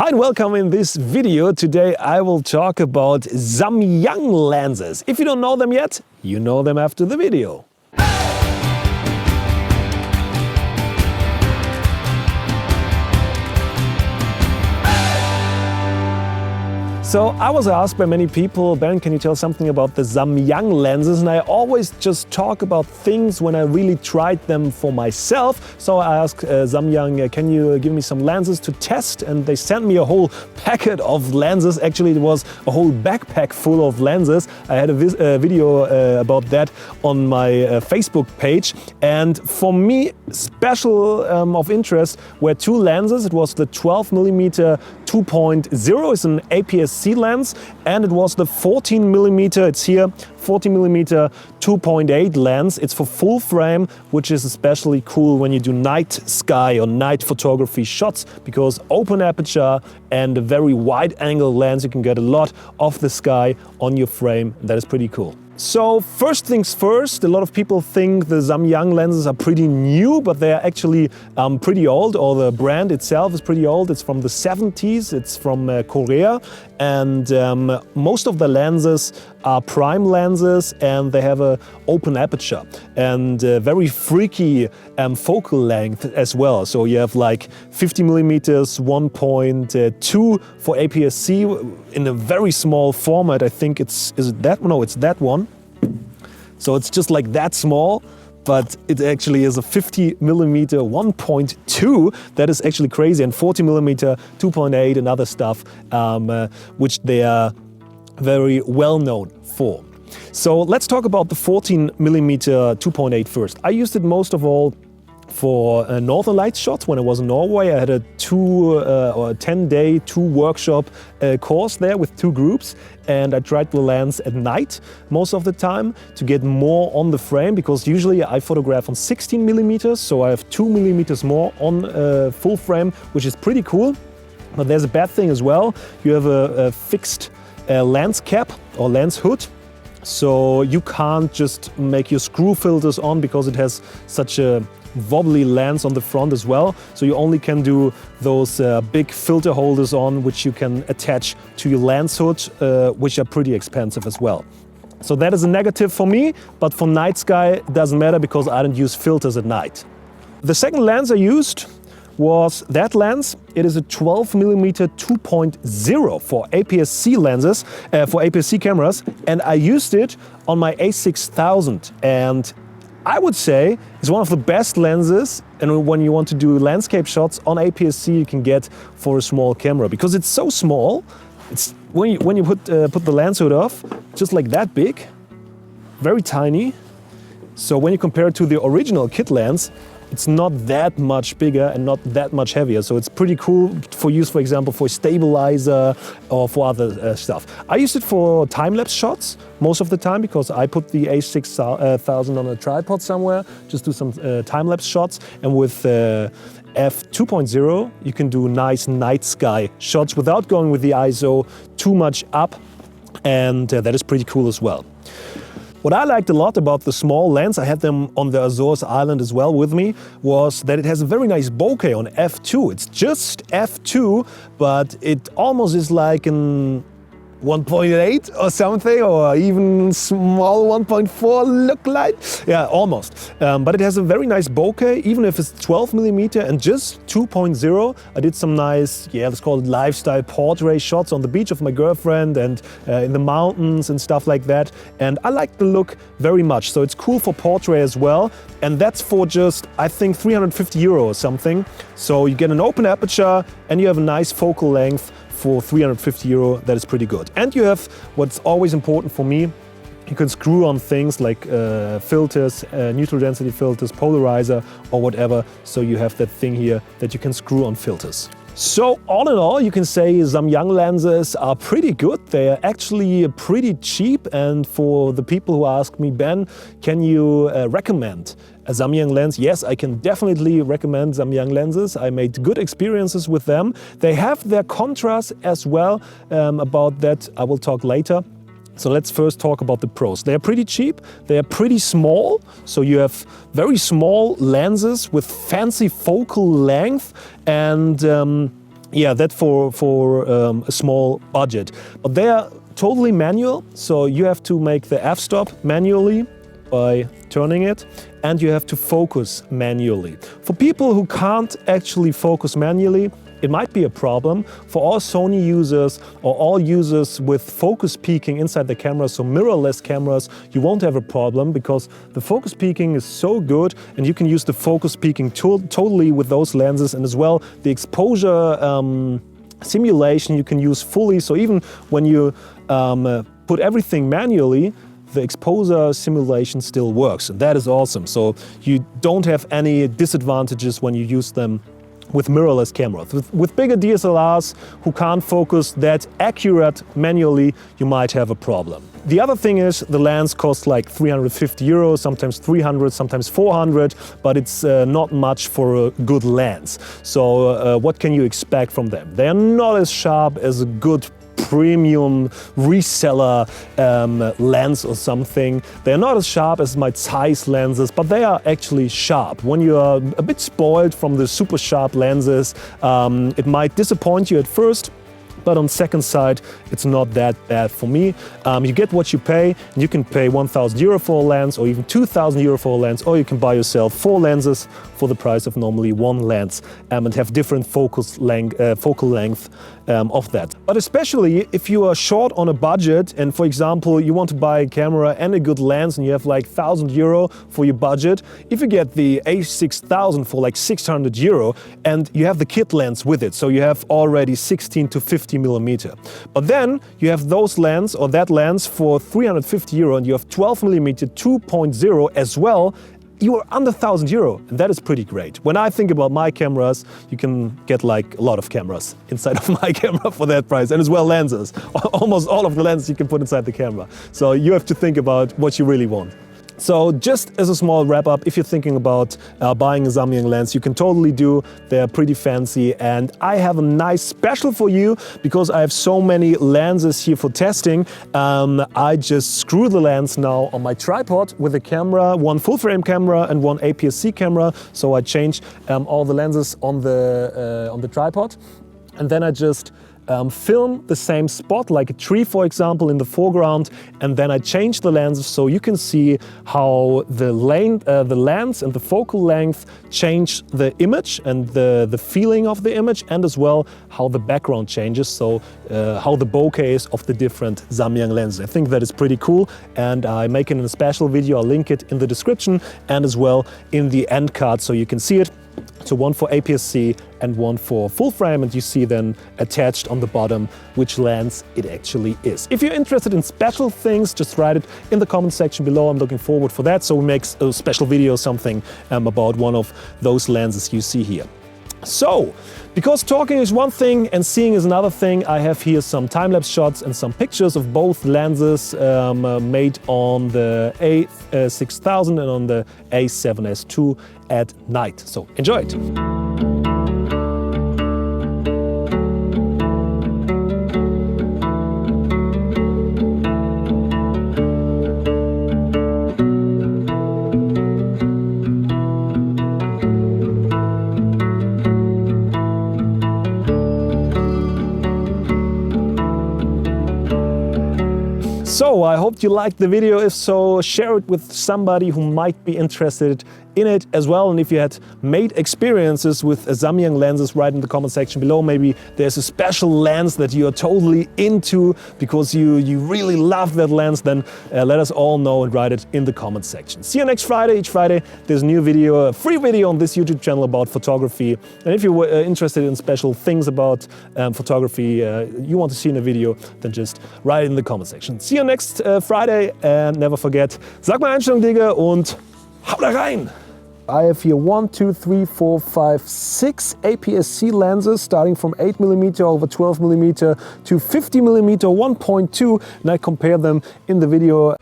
Hi and welcome in this video. Today I will talk about Samyang lenses. If you don't know them yet, you know them after the video. So I was asked by many people, Ben, can you tell something about the Samyang lenses? And I always just talk about things when I really tried them for myself. So I asked Samyang, can you give me some lenses to test? And they sent me a whole packet of lenses. Actually, it was a whole backpack full of lenses. I had a video about that on my Facebook page. And for me, special of interest were two lenses. It was the 12mm 2.0, it's an Aps-C lens, and it was the 14mm, it's here, 14mm 2.8 lens. It's for full frame, which is especially cool when you do night sky or night photography shots, because open aperture and a very wide angle lens, you can get a lot of the sky on your frame. That is pretty cool. So first things first, a lot of people think the Samyang lenses are pretty new, but they are actually pretty old, or the brand itself is pretty old. It's from the 70s, it's from Korea, and most of the lenses are prime lenses, and they have an open aperture and very freaky focal length as well. So you have like 50mm 1.2 for Aps-C in a very small format. I think is it that? No, it's that one. So it's just like that small, but it actually is a 50mm 1.2. That is actually crazy, and 40mm 2.8 and other stuff, which they are very well known for. So let's talk about the 14mm 2.8 first. I used it most of all for Northern Lights shots when I was in Norway. I had a 10-day workshop course there with two groups, and I tried the lens at night most of the time to get more on the frame, because usually I photograph on 16mm, so I have 2mm more on full frame, which is pretty cool. But there's a bad thing as well. You have a fixed lens cap or lens hood, so you can't just make your screw filters on, because it has such a wobbly lens on the front as well. So you only can do those big filter holders on, which you can attach to your lens hood, which are pretty expensive as well. So that is a negative for me, but for night sky it doesn't matter, because I don't use filters at night. The second lens I used was that lens. It is a 12mm 2.0 for Aps-C lenses, for Aps-C cameras, and I used it on my A6000, and I would say it's one of the best lenses, and when you want to do landscape shots on Aps-C you can get for a small camera, because it's so small. It's when you put the lens hood off, just like that big, very tiny. So when you compare it to the original kit lens, it's not that much bigger and not that much heavier. So it's pretty cool for use, for example, for stabilizer or for other stuff. I used it for time-lapse shots most of the time, because I put the A6000 on a tripod somewhere, just do some time-lapse shots. And with f2.0 you can do nice night sky shots without going with the ISO too much up, and that is pretty cool as well. What I liked a lot about the small lens, I had them on the Azores Island as well with me, was that it has a very nice bokeh on f2. It's just f2, but it almost is like an 1.8 or something, or even small 1.4 look like. Yeah, almost. But it has a very nice bokeh, even if it's 12mm and just 2.0. I did some nice, let's call it lifestyle portrait shots on the beach of my girlfriend and in the mountains and stuff like that. And I like the look very much. So it's cool for portrait as well. And that's for just, I think, 350 euro or something. So you get an open aperture and you have a nice focal length for 350 euro. That is pretty good. And you have, what's always important for me, you can screw on things like filters, neutral density filters, polarizer or whatever. So you have that thing here that you can screw on filters. So all in all, you can say Samyang lenses are pretty good. They are actually pretty cheap, and for the people who ask me, Ben, can you recommend a Samyang lens? Yes, I can definitely recommend Samyang lenses. I made good experiences with them. They have their contrast as well. About that I will talk later. So let's first talk about the pros. They are pretty cheap, they are pretty small, so you have very small lenses with fancy focal length, and yeah, that for a small budget. But they are totally manual, so you have to make the f-stop manually by turning it, and you have to focus manually. For people who can't actually focus manually, it might be a problem. For all Sony users or all users with focus peaking inside the camera, so mirrorless cameras, you won't have a problem because the focus peaking is so good, and you can use the focus peaking totally with those lenses, and as well the exposure simulation you can use fully. So even when you put everything manually, the exposure simulation still works, and that is awesome. So you don't have any disadvantages when you use them with mirrorless cameras. With bigger DSLRs who can't focus that accurate manually, you might have a problem. The other thing is the lens costs like 350 euros, sometimes 300, sometimes 400, but it's not much for a good lens. So what can you expect from them? They are not as sharp as a good premium reseller lens or something. They're not as sharp as my Zeiss lenses, but they are actually sharp. When you are a bit spoiled from the super sharp lenses, it might disappoint you at first, but on second sight, it's not that bad for me. You get what you pay, and you can pay 1,000 euro for a lens, or even 2,000 euro for a lens, or you can buy yourself 4 lenses for the price of normally 1 lens, and have different focal length of that. But especially if you are short on a budget, and for example, you want to buy a camera and a good lens, and you have like 1,000 euro for your budget, if you get the A6000 for like 600 euro, and you have the kit lens with it, so you have already 16 to 50 millimeter. But then you have those lens or that lens for 350 euro, and you have 12 millimeter 2.0 as well. You are under 1,000 euro, and that is pretty great. When I think about my cameras, you can get like a lot of cameras inside of my camera for that price, and as well lenses. Almost all of the lenses you can put inside the camera. So you have to think about what you really want. So just as a small wrap up, if you're thinking about buying a Samyang lens, you can totally do. They're pretty fancy, and I have a nice special for you because I have so many lenses here for testing. I just screw the lens now on my tripod with a camera, one full frame camera and one Aps-C camera. So I change all the lenses on the tripod, and then I just film the same spot, like a tree for example, in the foreground, and then I change the lenses so you can see how the lens and the focal length change the image and the feeling of the image, and as well how the background changes, so how the bokeh is of the different Samyang lenses. I think that is pretty cool, and I make it in a special video. I'll link it in the description and as well in the end card so you can see it. So one for Aps-C and one for full frame, and you see then attached on the bottom which lens it actually is. If you're interested in special things, just write it in the comment section below. I'm looking forward for that. So we make a special video or something about one of those lenses you see here. So, because talking is one thing and seeing is another thing, I have here some time-lapse shots and some pictures of both lenses made on the A6000 and on the A7S II at night. So enjoy it! So I hope you liked the video. If so, share it with somebody who might be interested in it as well. And if you had made experiences with Samyang lenses, write in the comment section below. Maybe there's a special lens that you're totally into because you really love that lens, then let us all know and write it in the comment section. See you next Friday. Each Friday there's a new video, a free video on this YouTube channel about photography. And if you're interested in special things about photography you want to see in a video, then just write it in the comment section. See you next Friday, and never forget, sag mal Einstellung, Digga, und hau da rein! I have here 1, 2, 3, 4, 5, 6 Aps-C lenses starting from 8mm over 12mm to 50mm 1.2, and I compare them in the video.